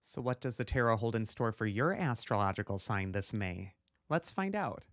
So, what does the tarot hold in store for your astrological sign this May? Let's find out.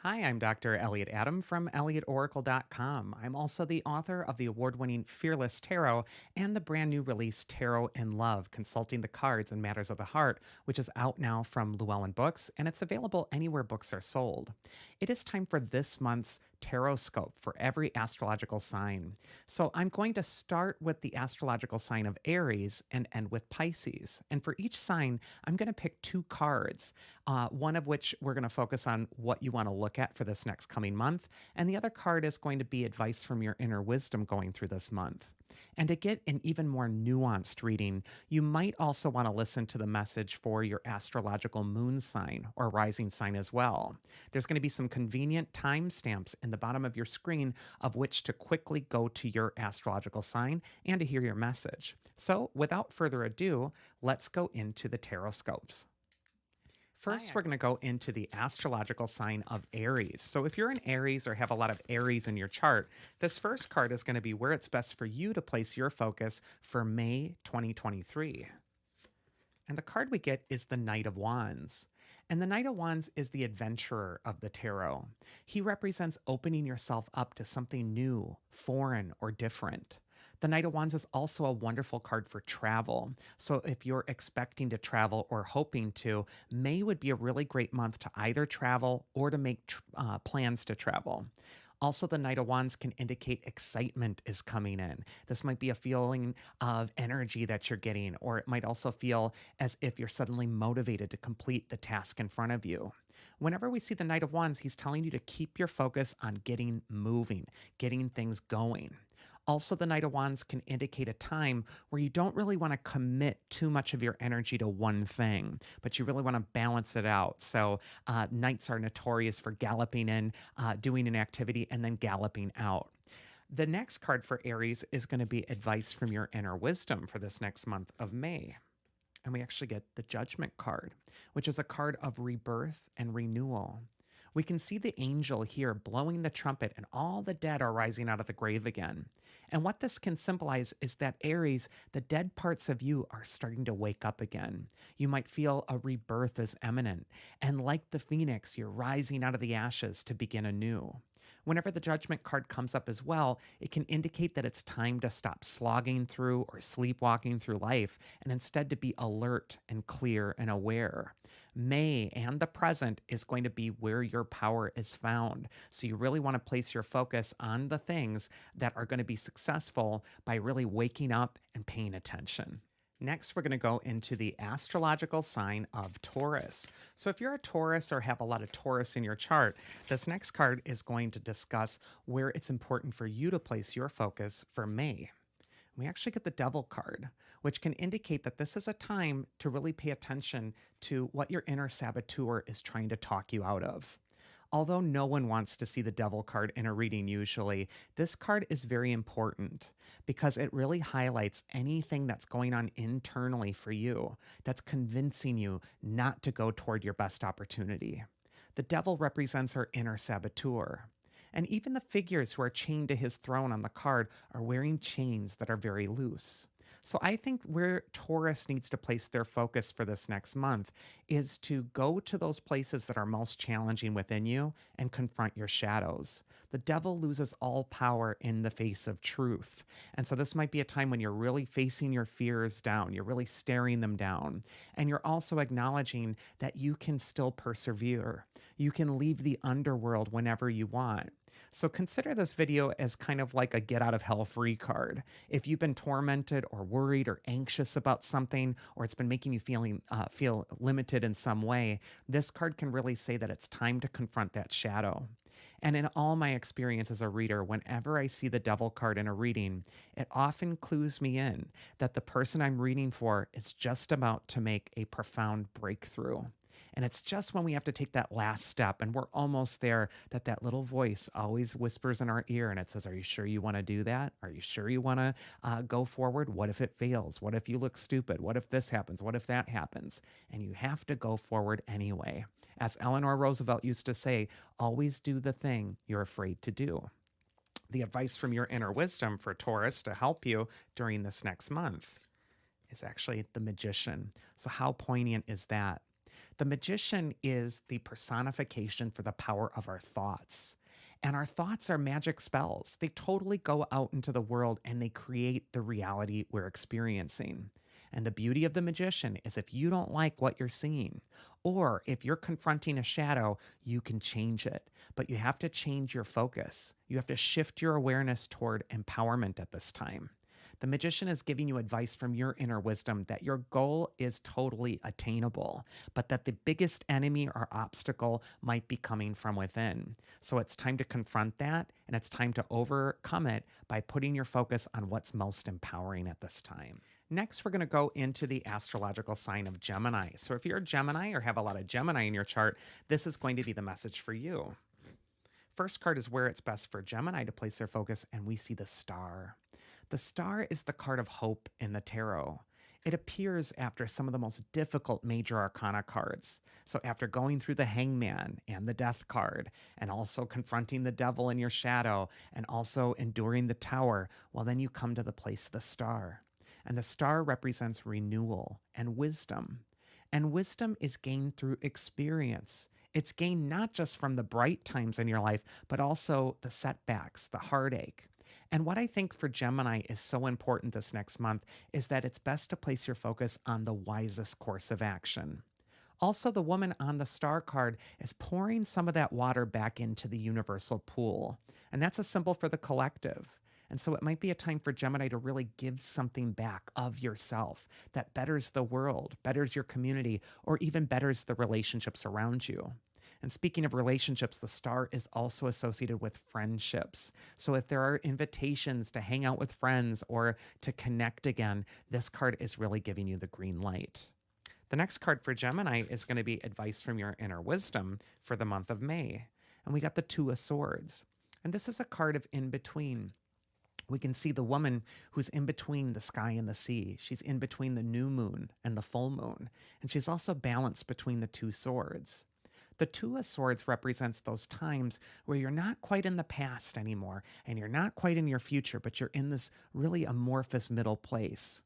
Hi, I'm Dr. Elliot Adam from ElliotOracle.com. I'm also the author of the award winning Fearless Tarot and the brand new release Tarot in Love, Consulting the Cards and Matters of the Heart, which is out now from Llewellyn Books, and it's available anywhere books are sold. It is time for this month's Tarotscope for every astrological sign. So I'm going to start with the astrological sign of Aries and end with Pisces. And for each sign, I'm going to pick two cards, one of which we're going to focus on what you want to look at for this next coming month. And the other card is going to be advice from your inner wisdom going through this month. And to get an even more nuanced reading, you might also want to listen to the message for your astrological moon sign or rising sign as well. There's going to be some convenient timestamps in the bottom of your screen of which to quickly go to your astrological sign and to hear your message. So, without further ado, let's go into the tarot scopes. First, we're going to go into the astrological sign of Aries. So, if you're an Aries or have a lot of Aries in your chart, this first card is going to be where it's best for you to place your focus for May 2023. And the card we get is the Knight of Wands. And the Knight of Wands is the adventurer of the tarot. He represents opening yourself up to something new, foreign, or different. The Knight of Wands is also a wonderful card for travel. So if you're expecting to travel or hoping to, May would be a really great month to either travel or to make plans to travel. Also, the Knight of Wands can indicate excitement is coming in. This might be a feeling of energy that you're getting, or it might also feel as if you're suddenly motivated to complete the task in front of you. Whenever we see the Knight of Wands, he's telling you to keep your focus on getting moving, getting things going. Also, the Knight of Wands can indicate a time where you don't really want to commit too much of your energy to one thing, but you really want to balance it out. So, knights are notorious for galloping in, doing an activity, and then galloping out. The next card for Aries is going to be advice from your inner wisdom for this next month of May. And we actually get the Judgment card, which is a card of rebirth and renewal. We can see the angel here blowing the trumpet, and all the dead are rising out of the grave again. And what this can symbolize is that Aries, the dead parts of you are starting to wake up again. You might feel a rebirth is imminent. And like the phoenix, you're rising out of the ashes to begin anew. Whenever the Judgment card comes up as well, it can indicate that it's time to stop slogging through or sleepwalking through life and instead to be alert and clear and aware. May and the present is going to be where your power is found. So you really want to place your focus on the things that are going to be successful by really waking up and paying attention. Next, we're going to go into the astrological sign of Taurus. So, if you're a Taurus or have a lot of Taurus in your chart, this next card is going to discuss where it's important for you to place your focus for May. We actually get the Devil card, which can indicate that this is a time to really pay attention to what your inner saboteur is trying to talk you out of. Although no one wants to see the Devil card in a reading usually, this card is very important because it really highlights anything that's going on internally for you that's convincing you not to go toward your best opportunity. The Devil represents our inner saboteur. And even the figures who are chained to his throne on the card are wearing chains that are very loose. So I think where Taurus needs to place their focus for this next month is to go to those places that are most challenging within you and confront your shadows. The devil loses all power in the face of truth. And so this might be a time when you're really facing your fears down, you're really staring them down, and you're also acknowledging that you can still persevere. You can leave the underworld whenever you want. So consider this video as kind of like a get out of hell free card. If you've been tormented or worried or anxious about something, or it's been making you feel limited in some way, this card can really say that it's time to confront that shadow. And in all my experience as a reader, whenever I see the Devil card in a reading, it often clues me in that the person I'm reading for is just about to make a profound breakthrough. And it's just when we have to take that last step and we're almost there that that little voice always whispers in our ear and it says, "Are you sure you want to do that? Are you sure you want to go forward? What if it fails? What if you look stupid? What if this happens? What if that happens?" And you have to go forward anyway. As Eleanor Roosevelt used to say, always do the thing you're afraid to do. The advice from your inner wisdom for Taurus to help you during this next month is actually the magician. So, how poignant is that? The magician is the personification for the power of our thoughts. And our thoughts are magic spells. They totally go out into the world and they create the reality we're experiencing. And the beauty of the magician is if you don't like what you're seeing, or if you're confronting a shadow, you can change it. But you have to change your focus. You have to shift your awareness toward empowerment at this time. The magician is giving you advice from your inner wisdom that your goal is totally attainable, but that the biggest enemy or obstacle might be coming from within. So it's time to confront that and it's time to overcome it by putting your focus on what's most empowering at this time. Next, we're going to go into the astrological sign of Gemini. So if you're a Gemini or have a lot of Gemini in your chart, this is going to be the message for you. First card is where it's best for Gemini to place their focus, and we see the star. The star is the card of hope in the tarot. It appears after some of the most difficult major arcana cards. So after going through the hangman and the death card, and also confronting the devil in your shadow, and also enduring the tower, well, then you come to the place of the star. And the star represents renewal and wisdom. And wisdom is gained through experience. It's gained not just from the bright times in your life, but also the setbacks, the heartache. And what I think for Gemini is so important this next month is that it's best to place your focus on the wisest course of action. Also, the woman on the star card is pouring some of that water back into the universal pool. And that's a symbol for the collective. And so it might be a time for Gemini to really give something back of yourself that betters the world, betters your community, or even betters the relationships around you. And speaking of relationships, the star is also associated with friendships. So if there are invitations to hang out with friends or to connect again, this card is really giving you the green light. The next card for Gemini is going to be advice from your inner wisdom for the month of May. And we got the Two of Swords. And this is a card of in between. We can see the woman who's in between the sky and the sea. She's in between the new moon and the full moon. And she's also balanced between the two swords. The Two of Swords represents those times where you're not quite in the past anymore and you're not quite in your future, but you're in this really amorphous middle place.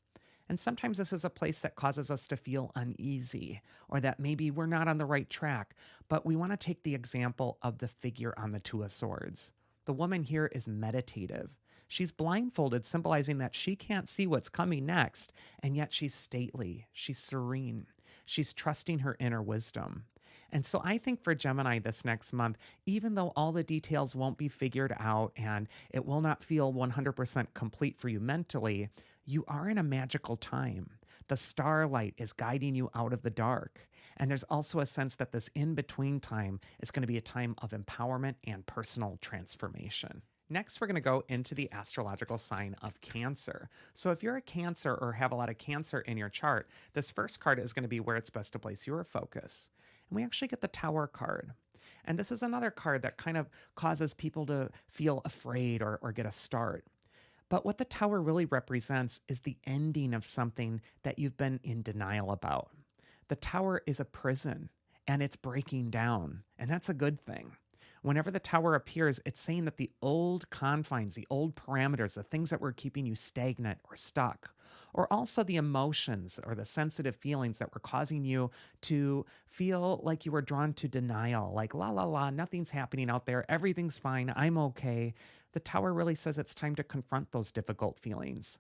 And sometimes this is a place that causes us to feel uneasy or that maybe we're not on the right track. But we want to take the example of the figure on the Two of Swords. The woman here is meditative. She's blindfolded, symbolizing that she can't see what's coming next, and yet she's stately, she's serene, she's trusting her inner wisdom. And so I think for Gemini this next month, even though all the details won't be figured out and it will not feel 100% complete for you mentally, you are in a magical time. The starlight is guiding you out of the dark. And there's also a sense that this in-between time is going to be a time of empowerment and personal transformation. Next, we're going to go into the astrological sign of Cancer. So if you're a Cancer or have a lot of Cancer in your chart, this first card is going to be where it's best to place your focus. And we actually get the Tower card. And this is another card that kind of causes people to feel afraid or get a start. But what the Tower really represents is the ending of something that you've been in denial about. The Tower is a prison and it's breaking down, and that's a good thing. Whenever the Tower appears, it's saying that the old confines, the old parameters, the things that were keeping you stagnant or stuck, or also the emotions or the sensitive feelings that were causing you to feel like you were drawn to denial, like la la la, nothing's happening out there, everything's fine, I'm okay. The Tower really says it's time to confront those difficult feelings.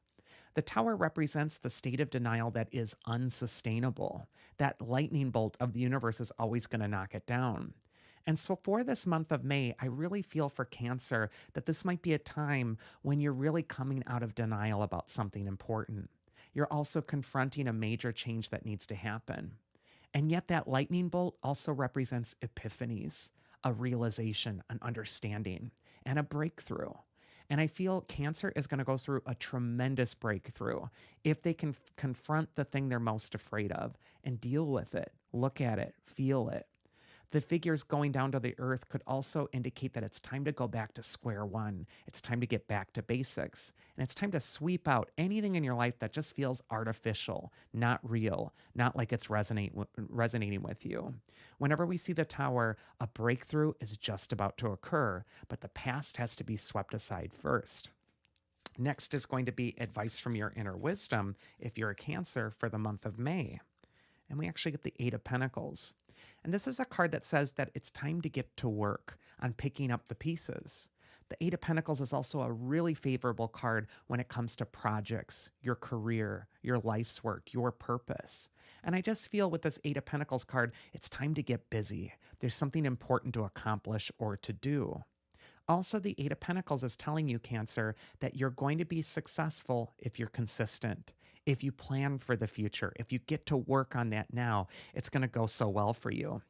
The Tower represents the state of denial that is unsustainable. That lightning bolt of the universe is always going to knock it down. And so for this month of May, I really feel for Cancer that this might be a time when you're really coming out of denial about something important. You're also confronting a major change that needs to happen. And yet that lightning bolt also represents epiphanies, a realization, an understanding, and a breakthrough. And I feel Cancer is going to go through a tremendous breakthrough if they can confront the thing they're most afraid of and deal with it, Look at it, feel it. The figures going down to the earth could also indicate that it's time to go back to square one. It's time to get back to basics. And it's time to sweep out anything in your life that just feels artificial, not real, not like it's resonating with you. Whenever we see the tower, a breakthrough is just about to occur, but the past has to be swept aside first. Next is going to be advice from your inner wisdom if you're a Cancer for the month of May. And we actually get the Eight of Pentacles. And this is a card that says that it's time to get to work on picking up the pieces. The Eight of Pentacles is also a really favorable card when it comes to projects, your career, your life's work, your purpose. And I just feel with this Eight of Pentacles card, it's time to get busy. There's something important to accomplish or to do. Also, the Eight of Pentacles is telling you, Cancer, that you're going to be successful if you're consistent, if you plan for the future, if you get to work on that now, it's going to go so well for you.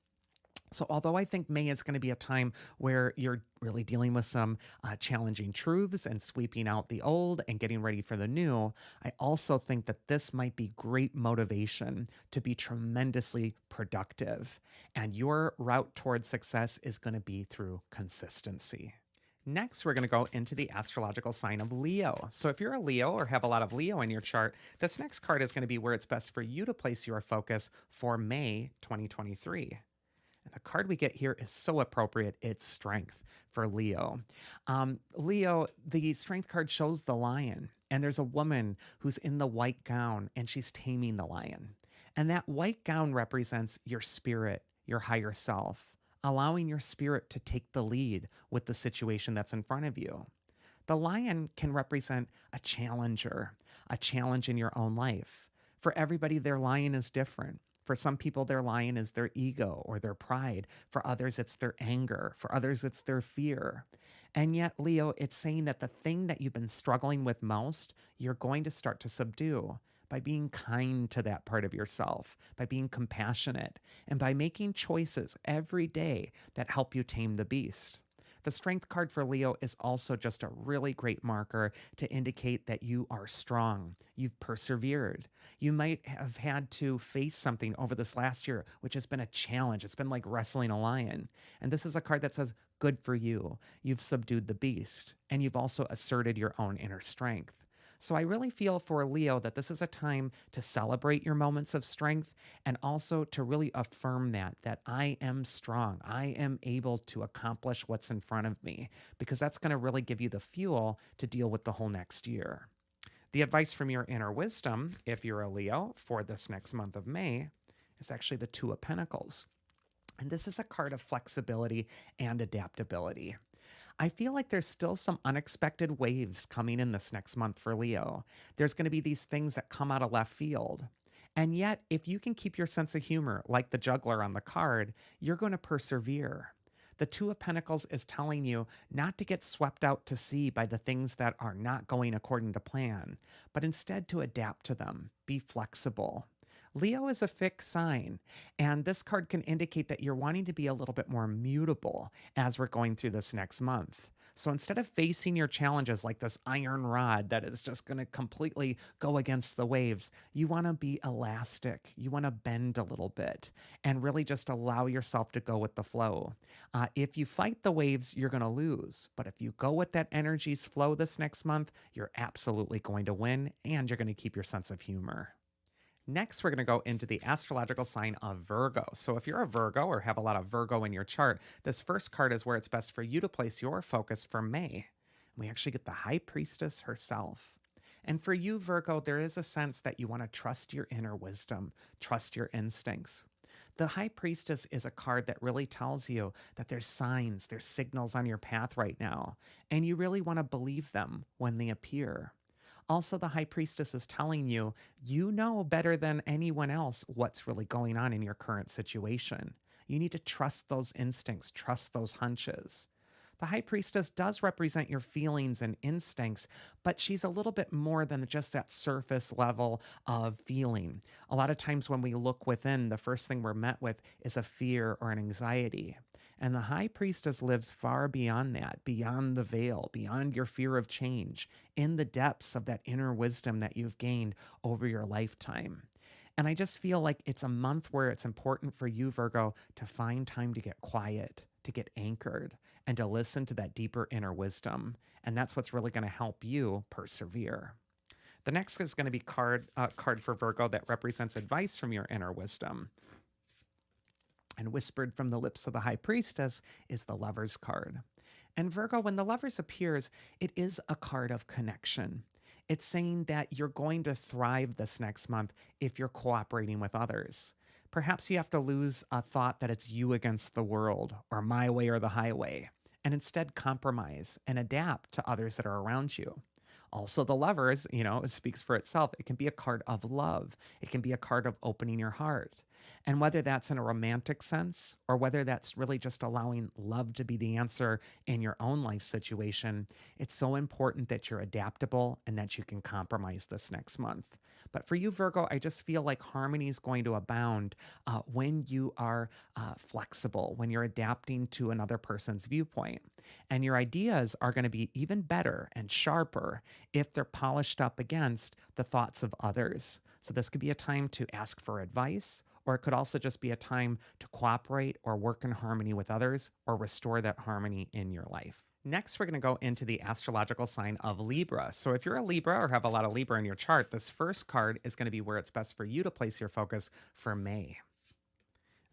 So, although I think May is going to be a time where you're really dealing with some challenging truths and sweeping out the old and getting ready for the new, I also think that this might be great motivation to be tremendously productive. And your route towards success is going to be through consistency. Next, we're going to go into the astrological sign of Leo. So if you're a Leo or have a lot of Leo in your chart, this next card is going to be where it's best for you to place your focus for May 2023. And the card we get here is so appropriate. It's Strength for Leo. Leo, the Strength card shows the lion, and there's a woman who's in the white gown, and she's taming the lion. And that white gown represents your spirit, your higher self, allowing your spirit to take the lead with the situation that's in front of you. The lion can represent a challenger, a challenge in your own life. For everybody, their lion is different. For some people, their lion is their ego or their pride. For others, it's their anger. For others, it's their fear. And yet, Leo, it's saying that the thing that you've been struggling with most, you're going to start to subdue by being kind to that part of yourself, by being compassionate, and by making choices every day that help you tame the beast. The Strength card for Leo is also just a really great marker to indicate that you are strong. You've persevered. You might have had to face something over this last year, which has been a challenge. It's been like wrestling a lion. And this is a card that says, good for you. You've subdued the beast, and you've also asserted your own inner strength. So I really feel for Leo that this is a time to celebrate your moments of strength and also to really affirm that I am strong. I am able to accomplish what's in front of me, because that's going to really give you the fuel to deal with the whole next year. The advice from your inner wisdom, if you're a Leo, for this next month of May, is actually the Two of Pentacles. And this is a card of flexibility and adaptability. I feel like there's still some unexpected waves coming in this next month for Leo. There's going to be these things that come out of left field. And yet, if you can keep your sense of humor, like the juggler on the card, you're going to persevere. The Two of Pentacles is telling you not to get swept out to sea by the things that are not going according to plan, but instead to adapt to them, be flexible. Leo is a fixed sign, and this card can indicate that you're wanting to be a little bit more mutable as we're going through this next month. So instead of facing your challenges like this iron rod that is just going to completely go against the waves, you want to be elastic. You want to bend a little bit and really just allow yourself to go with the flow. If you fight the waves, you're going to lose. But if you go with that energy's flow this next month, you're absolutely going to win, and you're going to keep your sense of humor. Next, we're going to go into the astrological sign of Virgo. So if you're a Virgo or have a lot of Virgo in your chart, this first card is where it's best for you to place your focus for May. We actually get the High Priestess herself. And for you, Virgo, there is a sense that you want to trust your inner wisdom, trust your instincts. The High Priestess is a card that really tells you that there's signs, there's signals on your path right now, and you really want to believe them when they appear. Also, the High Priestess is telling you, you know better than anyone else what's really going on in your current situation. You need to trust those instincts, trust those hunches. The High Priestess does represent your feelings and instincts, but she's a little bit more than just that surface level of feeling. A lot of times when we look within, the first thing we're met with is a fear or an anxiety. And the High Priestess lives far beyond that, beyond the veil, beyond your fear of change, in the depths of that inner wisdom that you've gained over your lifetime. And I just feel like it's a month where it's important for you, Virgo, to find time to get quiet, to get anchored, and to listen to that deeper inner wisdom. And that's what's really going to help you persevere. The next is going to be card for Virgo that represents advice from your inner wisdom. And whispered from the lips of the high priestess is the Lover's card. And Virgo, when the Lovers appears, it is a card of connection. It's saying that you're going to thrive this next month if you're cooperating with others. Perhaps you have to lose a thought that it's you against the world or my way or the highway, and instead compromise and adapt to others that are around you. Also, the Lovers, it speaks for itself. It can be a card of love. It can be a card of opening your heart. And whether that's in a romantic sense or whether that's really just allowing love to be the answer in your own life situation, it's so important that you're adaptable and that you can compromise this next month. But for you, Virgo, I just feel like harmony is going to abound when you are flexible, when you're adapting to another person's viewpoint. And your ideas are going to be even better and sharper if they're polished up against the thoughts of others. So this could be a time to ask for advice, or it could also just be a time to cooperate or work in harmony with others or restore that harmony in your life. Next, we're going to go into the astrological sign of Libra. So if you're a Libra or have a lot of Libra in your chart, this first card is going to be where it's best for you to place your focus for May.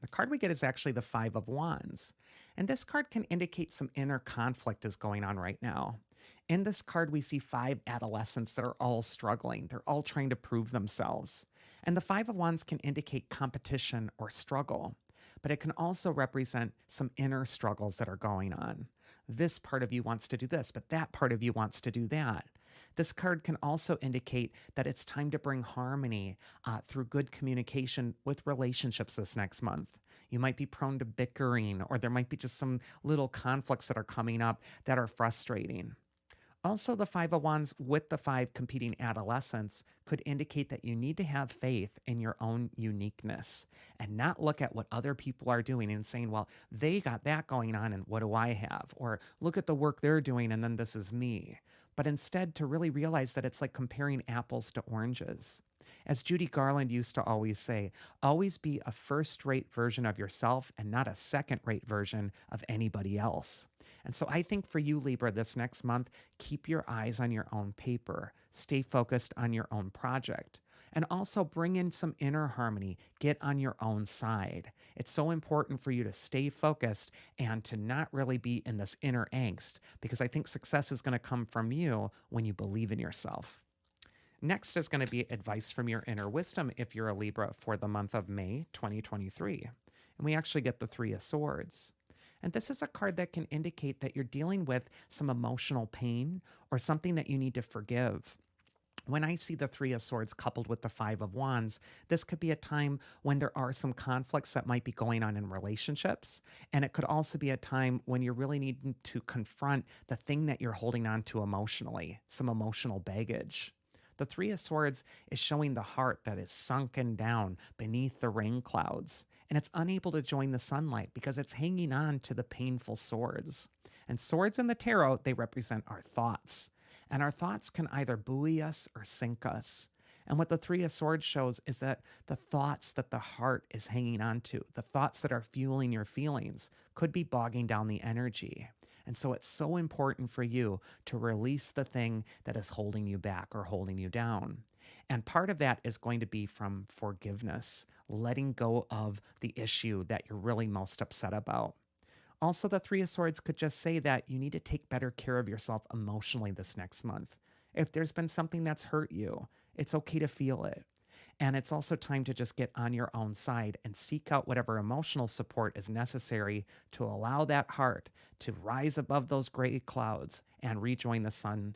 The card we get is actually the Five of Wands. And this card can indicate some inner conflict is going on right now. In this card, we see five adolescents that are all struggling. They're all trying to prove themselves. And the Five of Wands can indicate competition or struggle, but it can also represent some inner struggles that are going on. This part of you wants to do this, but that part of you wants to do that. This card can also indicate that it's time to bring harmony through good communication with relationships this next month. You might be prone to bickering, or there might be just some little conflicts that are coming up that are frustrating. Also, the Five of Wands with the five competing adolescents could indicate that you need to have faith in your own uniqueness and not look at what other people are doing and saying, well, they got that going on and what do I have? Or look at the work they're doing and then this is me. But instead to really realize that it's like comparing apples to oranges. As Judy Garland used to always say, always be a first-rate version of yourself and not a second-rate version of anybody else. And so I think for you, Libra, this next month, keep your eyes on your own paper, stay focused on your own project, and also bring in some inner harmony, get on your own side. It's so important for you to stay focused and to not really be in this inner angst, because I think success is going to come from you when you believe in yourself. Next is going to be advice from your inner wisdom if you're a Libra for the month of May 2023. And we actually get the Three of Swords. And this is a card that can indicate that you're dealing with some emotional pain or something that you need to forgive. When I see the Three of Swords coupled with the Five of Wands, this could be a time when there are some conflicts that might be going on in relationships. And it could also be a time when you're really needing to confront the thing that you're holding on to emotionally, some emotional baggage. The Three of Swords is showing the heart that is sunken down beneath the rain clouds, and it's unable to join the sunlight because it's hanging on to the painful swords. And swords in the tarot, they represent our thoughts. And our thoughts can either buoy us or sink us. And what the Three of Swords shows is that the thoughts that the heart is hanging on to, the thoughts that are fueling your feelings, could be bogging down the energy. And so it's so important for you to release the thing that is holding you back or holding you down. And part of that is going to be from forgiveness, letting go of the issue that you're really most upset about. Also, the Three of Swords could just say that you need to take better care of yourself emotionally this next month. If there's been something that's hurt you, it's okay to feel it. And it's also time to just get on your own side and seek out whatever emotional support is necessary to allow that heart to rise above those gray clouds and rejoin the sun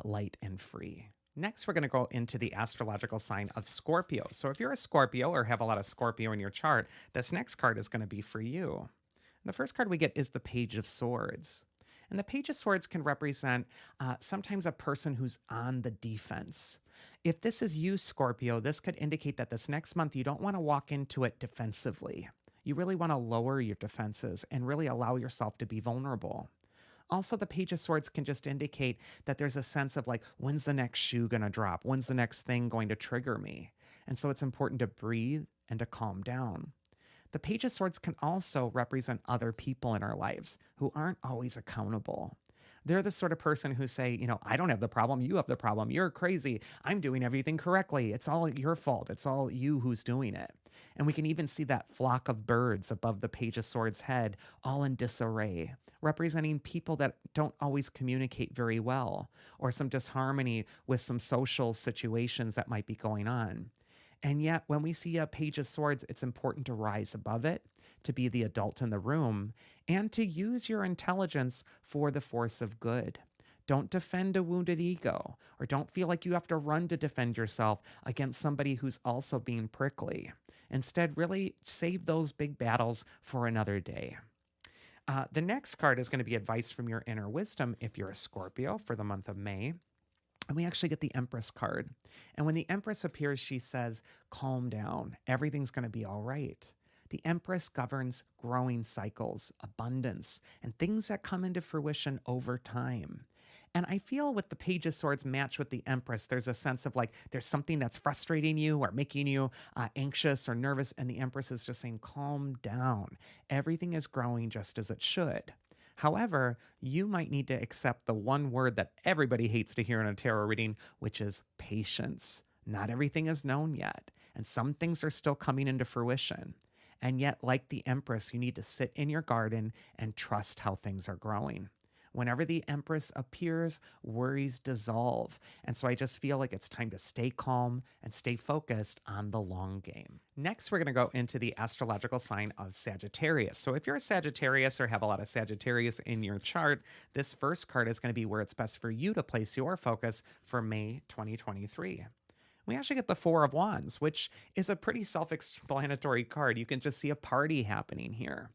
light and free. Next, we're going to go into the astrological sign of Scorpio. So if you're a Scorpio or have a lot of Scorpio in your chart, this next card is going to be for you. The first card we get is the Page of Swords. And the Page of Swords can represent sometimes a person who's on the defense. If this is you, Scorpio, this could indicate that this next month you don't want to walk into it defensively. You really want to lower your defenses and really allow yourself to be vulnerable. Also, the Page of Swords can just indicate that there's a sense of like, when's the next shoe going to drop? When's the next thing going to trigger me? And so it's important to breathe and to calm down. The Page of Swords can also represent other people in our lives who aren't always accountable. They're the sort of person who say, I don't have the problem. You have the problem. You're crazy. I'm doing everything correctly. It's all your fault. It's all you who's doing it. And we can even see that flock of birds above the Page of Swords head, all in disarray, representing people that don't always communicate very well, or some disharmony with some social situations that might be going on. And yet, when we see a Page of Swords, it's important to rise above it, to be the adult in the room, and to use your intelligence for the force of good. Don't defend a wounded ego, or don't feel like you have to run to defend yourself against somebody who's also being prickly. Instead, really save those big battles for another day. The next card is going to be advice from your inner wisdom if you're a Scorpio for the month of May. And we actually get the Empress card. And when the Empress appears, she says, calm down. Everything's going to be all right. The Empress governs growing cycles, abundance, and things that come into fruition over time. And I feel with the Page of Swords match with the Empress, there's a sense of like there's something that's frustrating you or making you anxious or nervous. And the Empress is just saying, calm down. Everything is growing just as it should. However, you might need to accept the one word that everybody hates to hear in a tarot reading, which is patience. Not everything is known yet, and some things are still coming into fruition. And yet, like the Empress, you need to sit in your garden and trust how things are growing. Whenever the Empress appears, worries dissolve. And so I just feel like it's time to stay calm and stay focused on the long game. Next, we're going to go into the astrological sign of Sagittarius. So if you're a Sagittarius or have a lot of Sagittarius in your chart, this first card is going to be where it's best for you to place your focus for May 2023. We actually get the Four of Wands, which is a pretty self-explanatory card. You can just see a party happening here.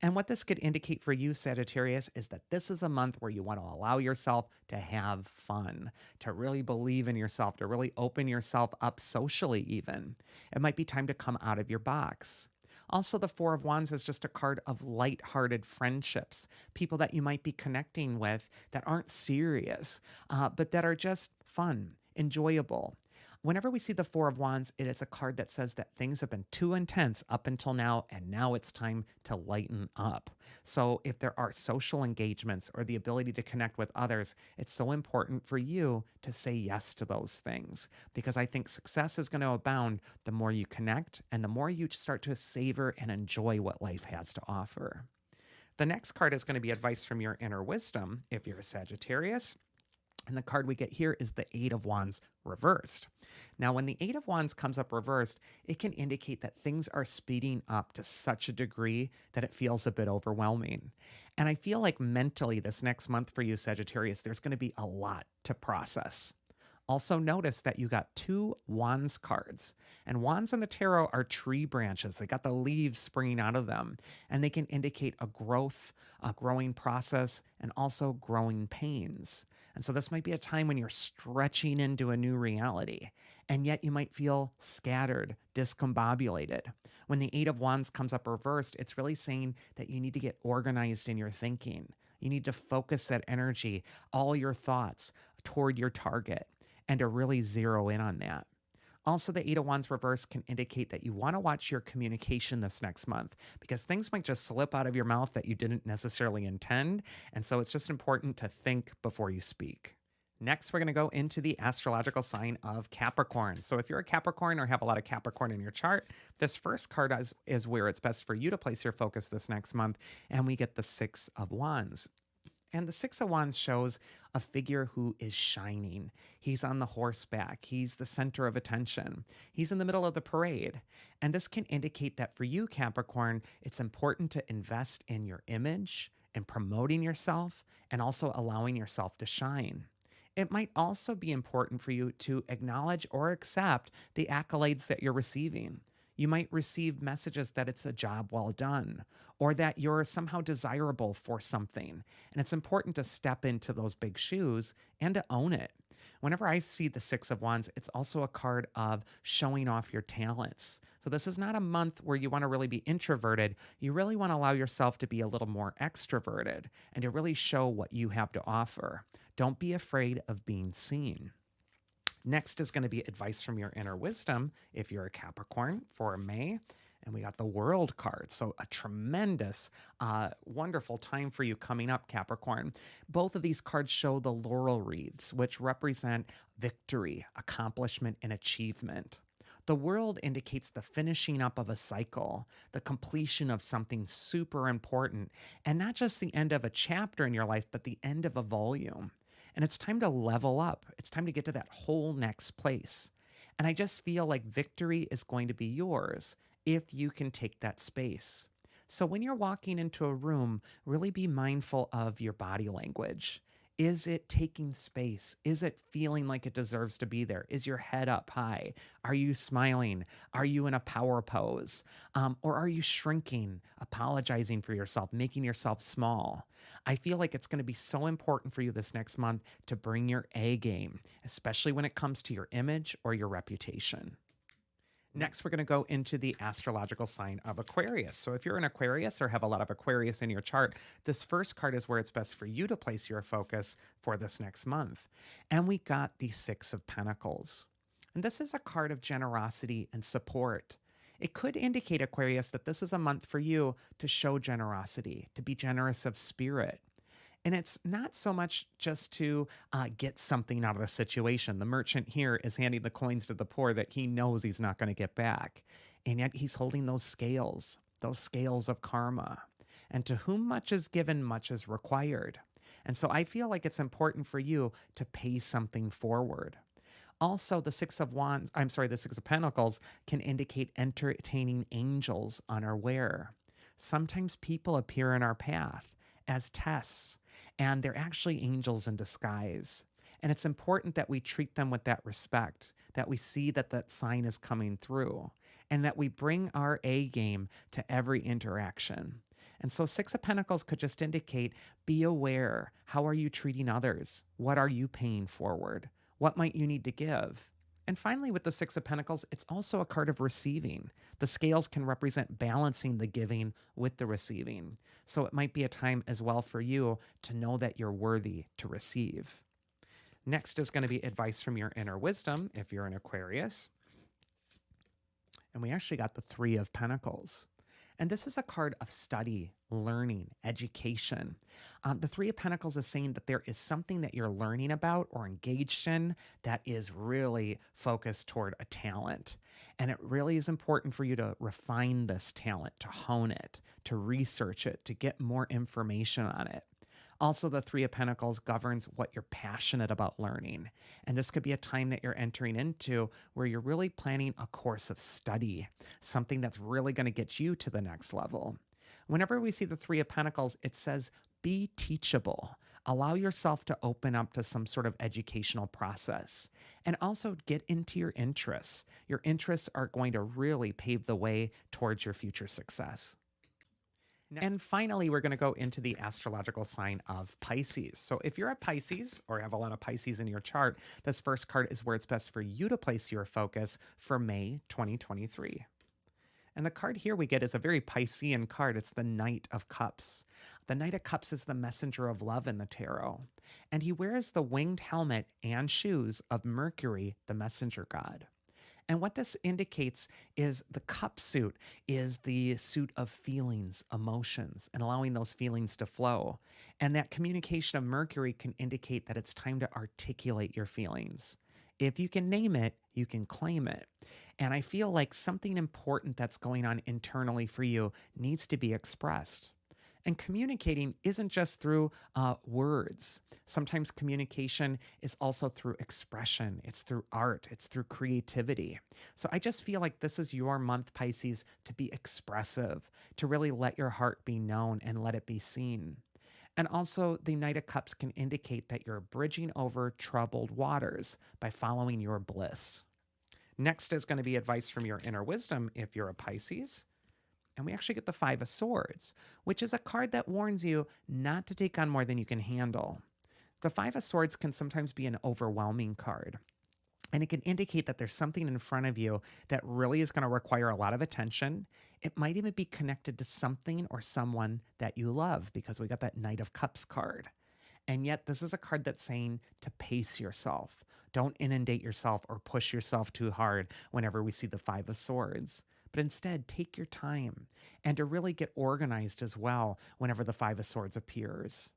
And what this could indicate for you, Sagittarius, is that this is a month where you want to allow yourself to have fun, to really believe in yourself, to really open yourself up socially even. It might be time to come out of your box. Also, the Four of Wands is just a card of light-hearted friendships, people that you might be connecting with that aren't serious, but that are just fun, enjoyable. Whenever we see the Four of Wands, it is a card that says that things have been too intense up until now, and now it's time to lighten up. So if there are social engagements or the ability to connect with others, it's so important for you to say yes to those things, because I think success is going to abound the more you connect and the more you start to savor and enjoy what life has to offer. The next card is going to be advice from your inner wisdom if you're a Sagittarius. And the card we get here is the Eight of Wands reversed. Now, when the Eight of Wands comes up reversed, it can indicate that things are speeding up to such a degree that it feels a bit overwhelming. And I feel like mentally this next month for you, Sagittarius, there's going to be a lot to process. Also notice that you got two Wands cards. And Wands in the tarot are tree branches. They got the leaves springing out of them. And they can indicate a growing process, and also growing pains. And so this might be a time when you're stretching into a new reality. And yet you might feel scattered, discombobulated. When the Eight of Wands comes up reversed, it's really saying that you need to get organized in your thinking. You need to focus that energy, all your thoughts, toward your target, and to really zero in on that. Also, the Eight of Wands reverse can indicate that you want to watch your communication this next month, because things might just slip out of your mouth that you didn't necessarily intend. And so it's just important to think before you speak. Next, we're going to go into the astrological sign of Capricorn. So if you're a Capricorn or have a lot of Capricorn in your chart, this first card is where it's best for you to place your focus this next month. And we get the Six of Wands. And the Six of Wands shows a figure who is shining. He's on the horseback. He's the center of attention. He's in the middle of the parade. And this can indicate that for you, Capricorn, it's important to invest in your image and promoting yourself, and also allowing yourself to shine. It might also be important for you to acknowledge or accept the accolades that you're receiving. You might receive messages that it's a job well done, or that you're somehow desirable for something. And it's important to step into those big shoes and to own it. Whenever I see the Six of Wands, it's also a card of showing off your talents. So this is not a month where you want to really be introverted. You really want to allow yourself to be a little more extroverted and to really show what you have to offer. Don't be afraid of being seen. Next is going to be advice from your inner wisdom if you're a Capricorn for May. And we got the World card. So, a tremendous, wonderful time for you coming up, Capricorn. Both of these cards show the laurel wreaths, which represent victory, accomplishment, and achievement. The world indicates the finishing up of a cycle, the completion of something super important, and not just the end of a chapter in your life, but the end of a volume. And it's time to level up. It's time to get to that whole next place. And I just feel like victory is going to be yours if you can take that space. So when you're walking into a room, really be mindful of your body language. Is it taking space? Is it feeling like it deserves to be there? Is your head up high? Are you smiling? Are you in a power pose? Or are you shrinking, apologizing for yourself, making yourself small? I feel like it's going to be so important for you this next month to bring your A game, especially when it comes to your image or your reputation. Next, we're going to go into the astrological sign of Aquarius. So, if you're an Aquarius or have a lot of Aquarius in your chart, this first card is where it's best for you to place your focus for this next month. And we got the Six of Pentacles. And this is a card of generosity and support. It could indicate, Aquarius, that this is a month for you to show generosity, to be generous of spirit. And it's not so much just to get something out of the situation. The merchant here is handing the coins to the poor that he knows he's not going to get back. And yet he's holding those scales of karma. And to whom much is given, much is required. And so I feel like it's important for you to pay something forward. Also, the the Six of Pentacles can indicate entertaining angels unaware. Sometimes people appear in our path as tests, and they're actually angels in disguise. And it's important that we treat them with that respect, that we see that that sign is coming through, and that we bring our A game to every interaction. And so Six of Pentacles could just indicate, be aware. How are you treating others? What are you paying forward? What might you need to give? And finally, with the Six of Pentacles, it's also a card of receiving. The scales can represent balancing the giving with the receiving. So it might be a time as well for you to know that you're worthy to receive. Next is going to be advice from your inner wisdom if you're an Aquarius. And we actually got the Three of Pentacles. And this is a card of study, learning, education. The Three of Pentacles is saying that there is something that you're learning about or engaged in that is really focused toward a talent. And it really is important for you to refine this talent, to hone it, to research it, to get more information on it. Also, the Three of Pentacles governs what you're passionate about learning. And this could be a time that you're entering into where you're really planning a course of study, something that's really going to get you to the next level. Whenever we see the Three of Pentacles, it says, be teachable. Allow yourself to open up to some sort of educational process. And also get into your interests. Your interests are going to really pave the way towards your future success. And finally, we're going to go into the astrological sign of Pisces. So if you're a Pisces or have a lot of Pisces in your chart, this first card is where it's best for you to place your focus for May 2023. And the card here we get is a very Piscean card. It's the Knight of Cups. The Knight of Cups is the messenger of love in the tarot. And he wears the winged helmet and shoes of Mercury, the messenger god. And what this indicates is the cup suit is the suit of feelings, emotions, and allowing those feelings to flow. And that communication of Mercury can indicate that it's time to articulate your feelings. If you can name it, you can claim it. And I feel like something important that's going on internally for you needs to be expressed. And communicating isn't just through words. Sometimes communication is also through expression. It's through art. It's through creativity. So I just feel like this is your month, Pisces, to be expressive, to really let your heart be known and let it be seen. And also, the Knight of Cups can indicate that you're bridging over troubled waters by following your bliss. Next is going to be advice from your inner wisdom if you're a Pisces. And we actually get the Five of Swords, which is a card that warns you not to take on more than you can handle. The Five of Swords can sometimes be an overwhelming card. And it can indicate that there's something in front of you that really is going to require a lot of attention. It might even be connected to something or someone that you love because we got that Knight of Cups card. And yet this is a card that's saying to pace yourself. Don't inundate yourself or push yourself too hard whenever we see the Five of Swords. But instead, take your time and to really get organized as well whenever the Five of Swords appears.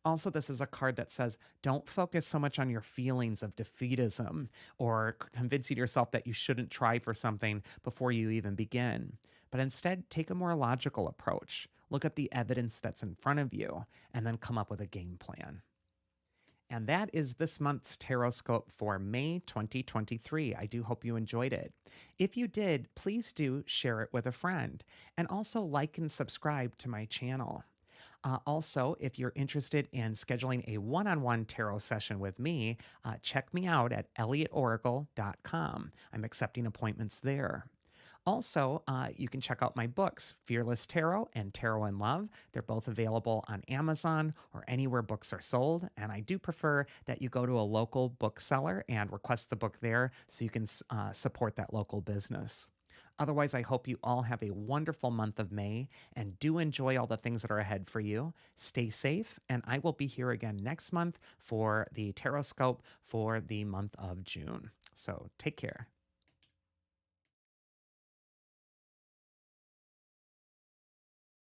Also, this is a card that says don't focus so much on your feelings of defeatism or convincing yourself that you shouldn't try for something before you even begin, but instead take a more logical approach. Look at the evidence that's in front of you and then come up with a game plan. And that is this month's Tarotscope for May 2023. I do hope you enjoyed it. If you did, please do share it with a friend and also like and subscribe to my channel. Also, if you're interested in scheduling a one on one tarot session with me, check me out at elliotoracle.com. I'm accepting appointments there. Also, you can check out my books, Fearless Tarot and Tarot in Love. They're both available on Amazon or anywhere books are sold. And I do prefer that you go to a local bookseller and request the book there so you can support that local business. Otherwise, I hope you all have a wonderful month of May and do enjoy all the things that are ahead for you. Stay safe, and I will be here again next month for the Tarotscope for the month of June. So take care.